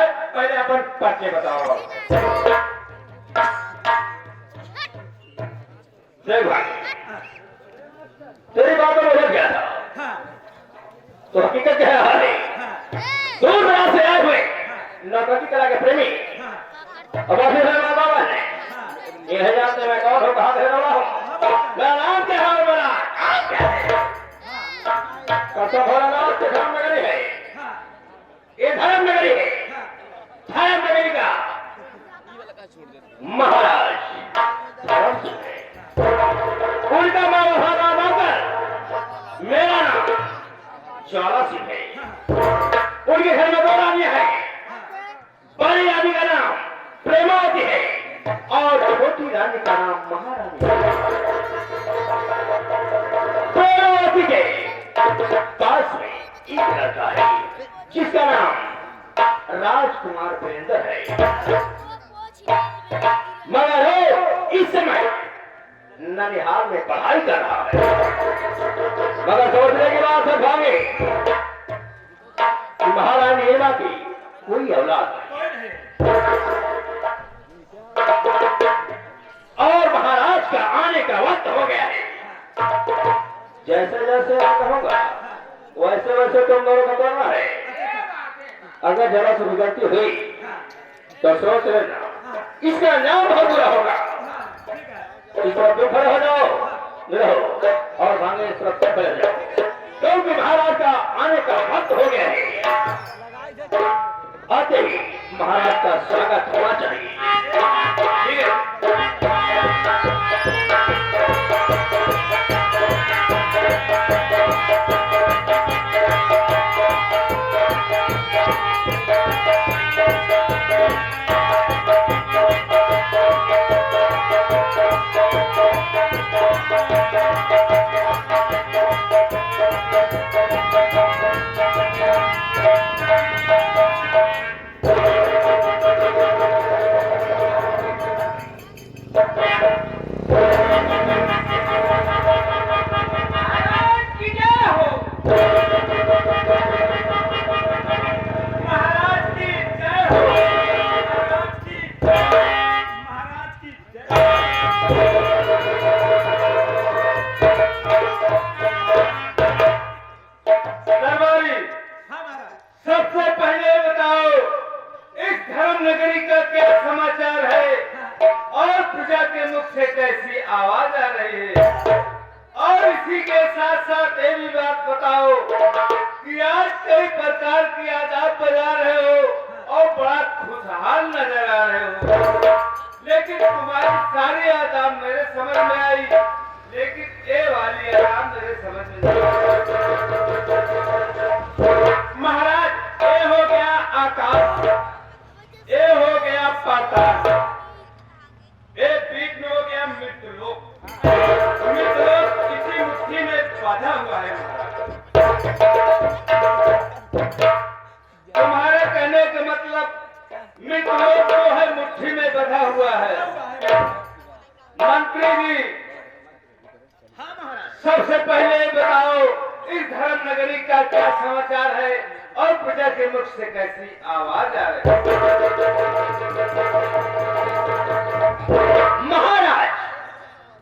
है, पहले अपन पर्चे बताओ। देख भाई, तेरी बात में मुझे क्या था, तो हकीकत क्या है हमारी? दूर दराज से आए हुए नौकरी कला के प्रेमी और अपने बाबा ने यह जानते मैं कौन हूँ, कहाँ रहने वाला हूँ, मेरा नाम क्या है और मेरा काम क्या है। कसम भोलानाथ की धर्म नगरी है, ये धर्म नगरी है, धर्म नगरी का महाराज धर्म सिंह है। उनका मैं वहां नाम आकर मेरा नाम ज्वाला सिंह है। उनके घर में दो रानियां हैं, बड़ी रानी का नाम प्रेमावती है और छोटी रानी का नाम महारानी है। प्रेमावती के पास में एक लड़का है जिसका नाम राजकुमार वीरेंद्र है, मगर वो इस समय ननिहाल में पढ़ाई कर रहा है। मगर सोचने की बात है भागे कि महारानी हेमा की कोई औलाद नहीं और महाराज का आने का वक्त हो गया है। जैसे जैसे मैं कहूंगा वैसे वैसे तुम दोनों को करना है। अगर जरा से गलती हुई तो सोच लेना, इसका नाम बहुत बुरा होगा। इस तरफ तुम खड़े हो जाओ, रहो और भागे इस तरफ तुम खड़े जाओ, क्योंकि महाराज का आने का वक्त हो गया है। आते ही महाराज का स्वागत होना चाहिए, ठीक है? तुम्हारे कहने का मतलब मित्रलोक जो है मुट्ठी में बंधा हुआ है। मंत्री जी, सबसे पहले बताओ इस धर्म नगरी का क्या समाचार है और प्रजा के मुख से कैसी आवाज आ रही है? महाराज,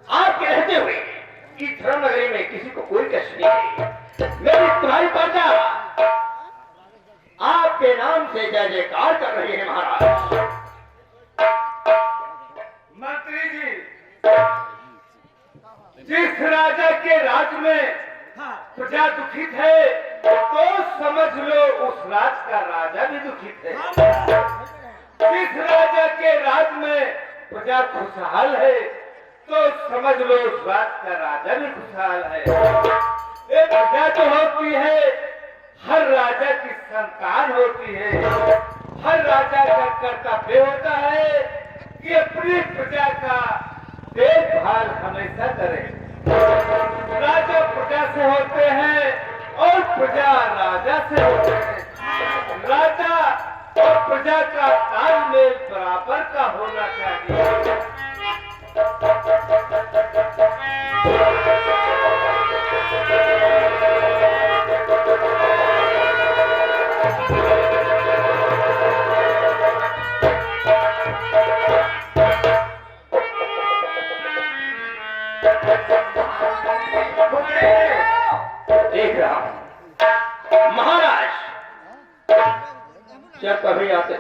आप कहते हुए इस धर्म नगरी में किसी को कोई कष्ट नहीं है। मेरी तुम्हारी प्रजा आपके नाम से जय जयकार कर रही है। महाराज, मंत्री जी, जिस राजा के राज में प्रजा दुखित है तो समझ लो उस राज का राजा भी दुखित है। जिस राजा के राज में प्रजा खुशहाल है तो समझ लो उस राज का राजा भी खुशहाल है। ये प्रजा जो होती है हर राजा की संतान होती है। हर राजा का कर्तव्य होता है कि अपनी प्रजा का देखभाल हमेशा करे। राजा प्रजा से होते हैं और प्रजा राजा से होते हैं। राजा और प्रजा का तालमेल बराबर का होना चाहिए।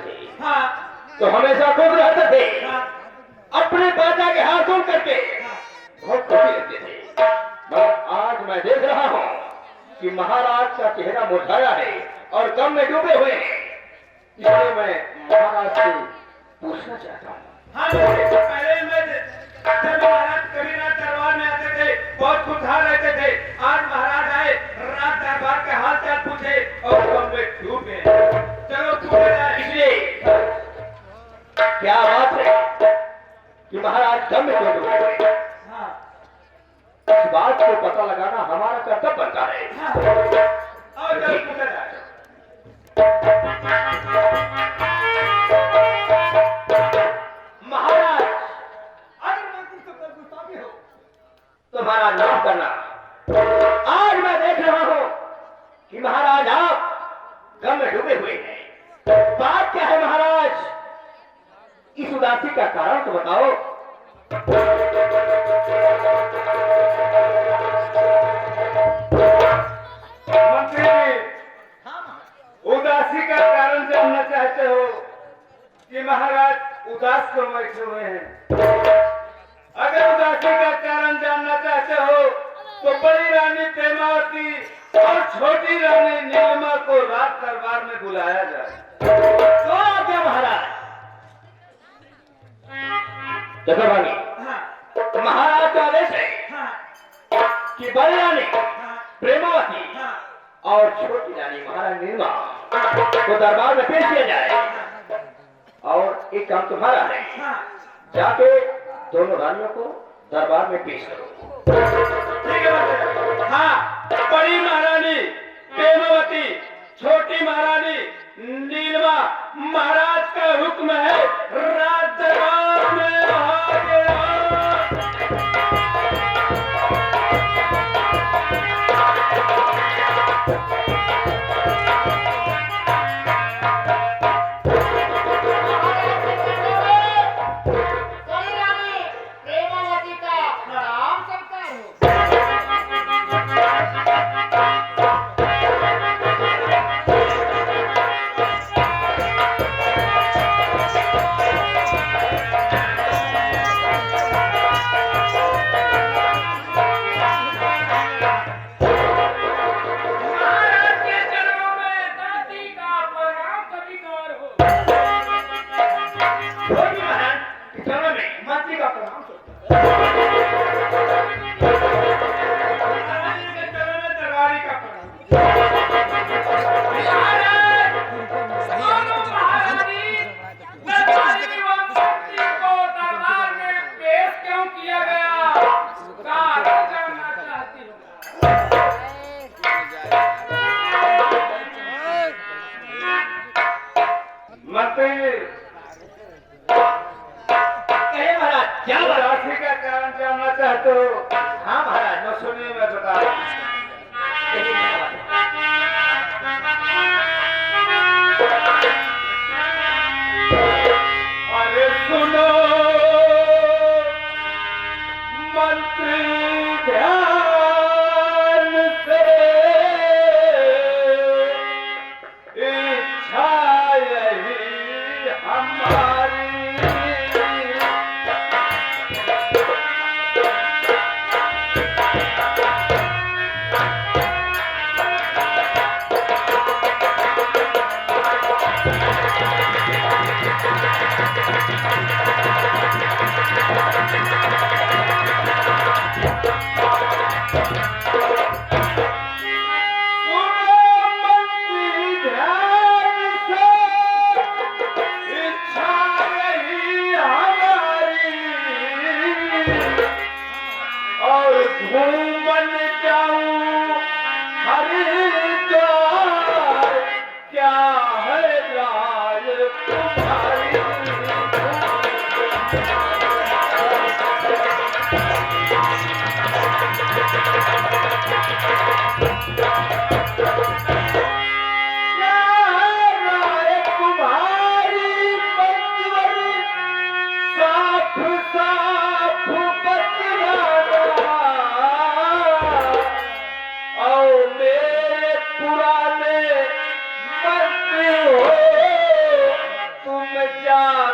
थे हाँ तो हमेशा खुश रहते थे, हाँ अपने बाजा के हाथ सुन करके बहुत खुशी रहते थे। मगर आज मैं देख रहा हूँ कि महाराज का चेहरा मुरझाया है और गम में डूबे हुए हैं। इसलिए मैं महाराज से पूछना चाहता हूँ। हाँ पहले मैं जब महाराज कबीरनाथ दरबार में आते थे बहुत खुशहाल रहते थे। आज महाराज आए, रात दरबार के हाल चाल पूछे और गम में डूबे। चलो पूछा जाए। इसलिए क्या बात है कि महाराज गम में क्यों डूबे हुए हैं? हाँ इस बात को पता लगाना हमारा कर्तव्य बनता है। हाँ और चलो पूछा जाए। महाराज अगर मैं तुमसे कोई गुस्सा भी हो तुम्हारा नाम करना। आज मैं देख रहा हूँ कि महाराज आप गम में डूबे हुए हैं। बात क्या है महाराज? इस उदासी का कारण तो बताओ। मंत्री उदासी का कारण जानना चाहते हो कि महाराज उदास क्यों बैठे हुए हैं? अगर उदासी का कारण जानना चाहते हो तो बड़ी रानी प्रेमावती और छोटी रानी नीलिमा को रात दरबार में बुलाया जाए। तो क्या महाराज? देखो भाई, हाँ महाराज का आदेश है हाँ कि बड़ी रानी हाँ प्रेमावती हाँ और छोटी रानी महारानी नीलिमा को दरबार में पेश किया जाए। और एक काम तुम्हारा है, हाँ जाके दोनों रानियों को दरबार में पेश करो। ठीक है महाराज। हाँ बड़ी महारानी प्रेमावती, छोटी महारानी नीलिमा, महाराज का हुक्म है रात दरबार में हाजिर प्रेमावती का प्रणाम सत्कार हो। महाराज के चरणों में दादी का प्रणाम स्वीकार हो। छोटी महाराज के चरणों में मंत्री का प्रणाम करो। महाराज के चरणों में दरबारी का प्रणाम। महाराज दोनों महारानी दरबारी व मंत्री को दरबार में पेश क्यों किया गया? कारण जानना चाहती हूँ। मंत्री कहे महाराज, क्या बात? उदासी का कारण जानना चाहते हो? हाँ महाराज, न सुनिए मैं बता रहा हूं। कहिए क्या बात है? अरे सुनो मंत्री ध्यान से, इच्छा यही हमारी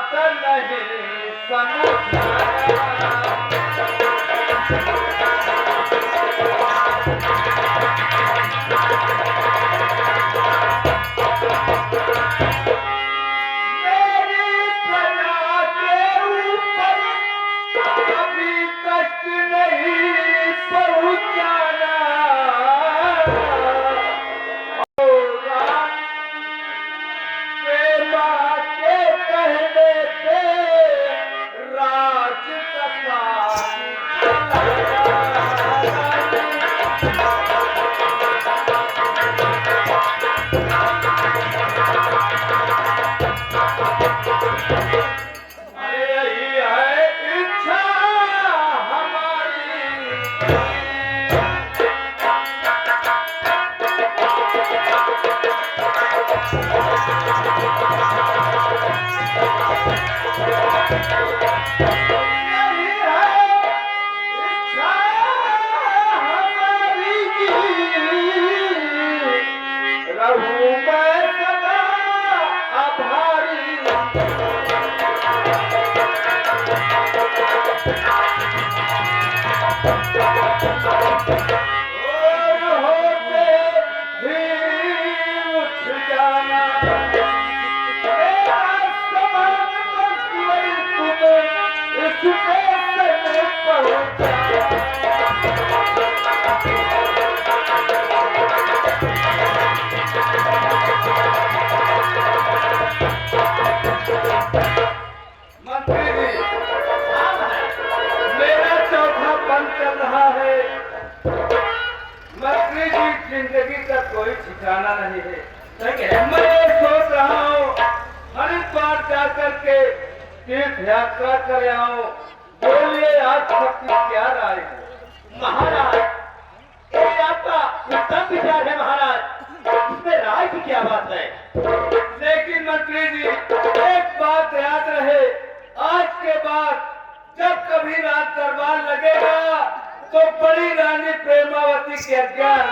बात नहीं समझाया। मेरी प्रजा के ऊपर कभी कष्ट नहीं पहुंचाना होगा। प्रेमा के कहने पे राज कथा यही है इच्छा हमारी। यही है इच्छा हमारी की। रहूं मैं सदा आभारी। और होते ही उठ जाना। मेरा समान मंजिल तुम्हें इस पैसे में पहुंचा। मंत्री जी, मेरा चौथा पन चल रहा है। मंत्री जी, जिंदगी का कोई ठिकाना नहीं है। मैं सोच रहा हूँ हरिद्वार जाकर के तीर्थ यात्रा कर आऊं। बोलिए आप सबकी क्या राय है? महाराज, ये आपका उत्तम विचार है महाराज। इसमें राय की क्या बात है? लेकिन मंत्री जी, एक बात याद रहे, आज के बाद जब कभी रात दरबार लगेगा तो बड़ी रानी प्रेमावती के अज्ञान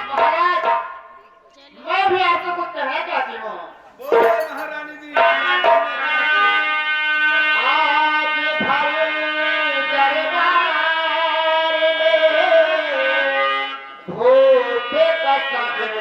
महाराज, मैं भी आपसे कुछ कहना चाहती हूँ। बोले महारानी जी। आज भर दरबार में भूखे का सब्र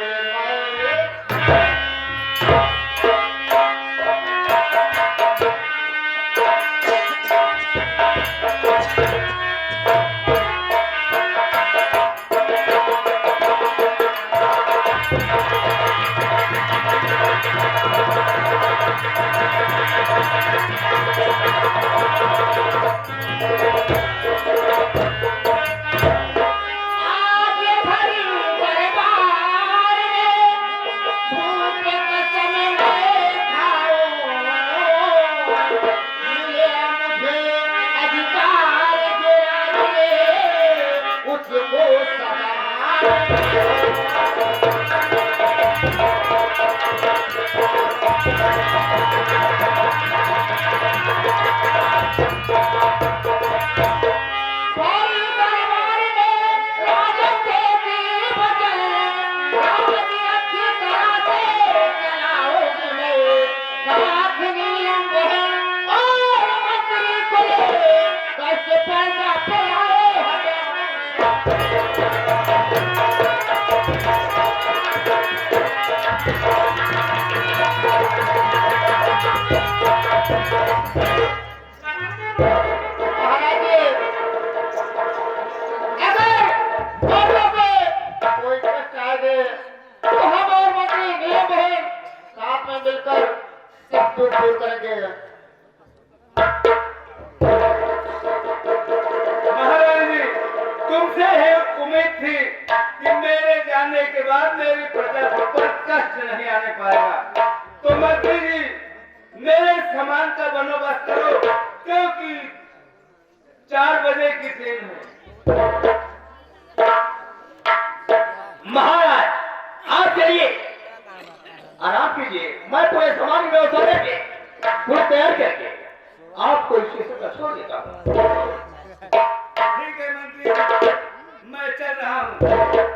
महारानी, तुमसे है उम्मीद थी कि मेरे जाने के बाद मेरी प्रजा को कोई कष्ट नहीं आने पाएगा। तो मंत्री जी, मेरे सामान का बंदोबस्त करो, क्योंकि 4 बजे की ट्रेन है। महाराज, आप चलिए, आराम कीजिए। मैं पूरे सामान की व्यवस्था करके पूरा तैयार करके आपको स्टेशन पर छोड़ देता हूँ। ठीक है मंत्री जी, मैं चल रहा हूँ।